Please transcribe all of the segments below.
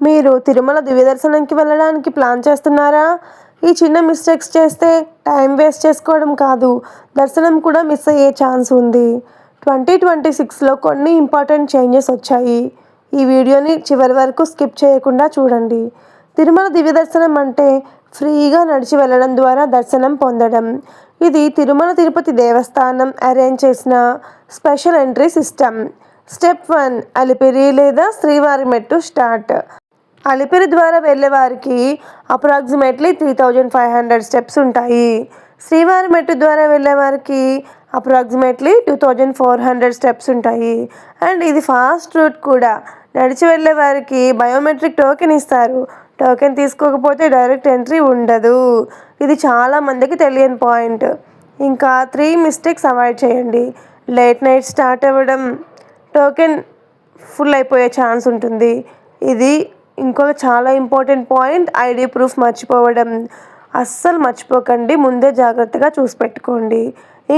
మీరు తిరుమల దివ్య దర్శనంకి వెళ్ళడానికి ప్లాన్ చేస్తున్నారా? ఈ చిన్న మిస్టేక్స్ చేస్తే టైం వేస్ట్ చేసుకోవడం కాదు, దర్శనం కూడా మిస్ అయ్యే ఛాన్స్ ఉంది. 2026లో కొన్ని ఇంపార్టెంట్ చేంజెస్ వచ్చాయి. ఈ వీడియోని చివరి వరకు స్కిప్ చేయకుండా చూడండి. తిరుమల దివ్య దర్శనం అంటే ఫ్రీగా నడిచి వెళ్ళడం ద్వారా దర్శనం పొందడం. ఇది తిరుమల తిరుపతి దేవస్థానం అరేంజ్ చేసిన special entry system. Step 1, Alipiri లేదా శ్రీవారి మెట్టు స్టార్ట్. అలిపిరి ద్వారా వెళ్ళే వారికి అప్రాక్సిమేట్లీ 3500 స్టెప్స్ ఉంటాయి. శ్రీవారి మెట్టు ద్వారా వెళ్ళే వారికి అప్రాక్సిమేట్లీ 2400 స్టెప్స్ ఉంటాయి. అండ్ ఇది ఫాస్ట్ రూట్ కూడా. నడిచి వెళ్ళే వారికి బయోమెట్రిక్ టోకెన్ ఇస్తారు. టోకెన్ తీసుకోకపోతే డైరెక్ట్ ఎంట్రీ ఉండదు. ఇది చాలామందికి తెలియని పాయింట్. ఇంకా 3 మిస్టేక్స్ అవాయిడ్ చేయండి. లేట్ నైట్ స్టార్ట్ అవ్వడం, టోకెన్ ఫుల్ అయిపోయే ఛాన్స్ ఉంటుంది. ఇది ఇంకొక చాలా ఇంపార్టెంట్ పాయింట్. ఐడి ప్రూఫ్ మర్చిపోవడం అస్సలు మర్చిపోకండి. ముందే జాగ్రత్తగా చూసి పెట్టుకోండి.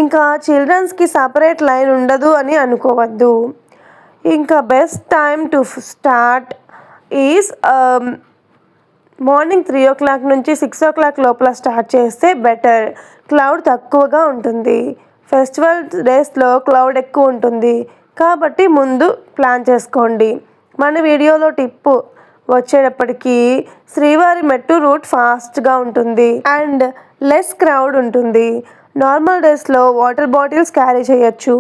ఇంకా చిల్డ్రన్స్కి సపరేట్ లైన్ ఉండదు అని అనుకోవద్దు. ఇంకా best time to start is morning 3 o'clock నుంచి 6 o'clock లోపల స్టార్ట్ చేస్తే బెటర్. క్లౌడ్ తక్కువగా ఉంటుంది. ఫెస్టివల్ డేస్లో క్లౌడ్ ఎక్కువ ఉంటుంది కాబట్టి ముందు ప్లాన్ చేసుకోండి. మన వీడియోలో టిప్పు వచ్చేటప్పటికి శ్రీవారి మెట్టు రూట్ ఫాస్ట్గా ఉంటుంది అండ్ లెస్ క్రౌడ్ ఉంటుంది. నార్మల్ డేస్లో వాటర్ బాటిల్స్ క్యారీ చేయొచ్చు,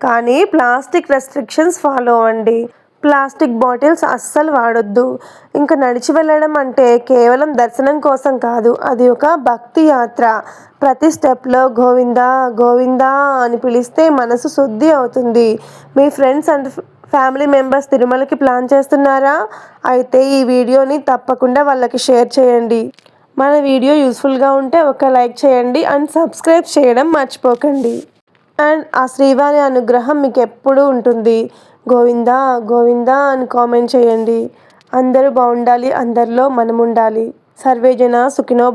కానీ ప్లాస్టిక్ రెస్ట్రిక్షన్స్ ఫాలో అవ్వండి. ప్లాస్టిక్ బాటిల్స్ అస్సలు వాడొద్దు. ఇంకా నడిచి వెళ్ళడం అంటే కేవలం దర్శనం కోసం కాదు, అది ఒక భక్తి యాత్ర. ప్రతి స్టెప్లో గోవిందా గోవిందా అని పిలిస్తే మనసు శుద్ధి అవుతుంది. మీ ఫ్రెండ్స్ అండ్ ఫ్యామిలీ మెంబర్స్ తిరుమలకి ప్లాన్ చేస్తున్నారా? అయితే ఈ వీడియోని తప్పకుండా వాళ్ళకి షేర్ చేయండి. మన వీడియో యూస్ఫుల్గా ఉంటే ఒక లైక్ చేయండి అండ్ సబ్స్క్రైబ్ చేయడం మర్చిపోకండి. అండ్ ఆ శ్రీవారి అనుగ్రహం మీకు ఎప్పుడూ ఉంటుంది. గోవిందా గోవిందా అని కామెంట్ చేయండి. అందరూ బాగుండాలి, అందరిలో మనం ఉండాలి. సర్వేజన సుఖినో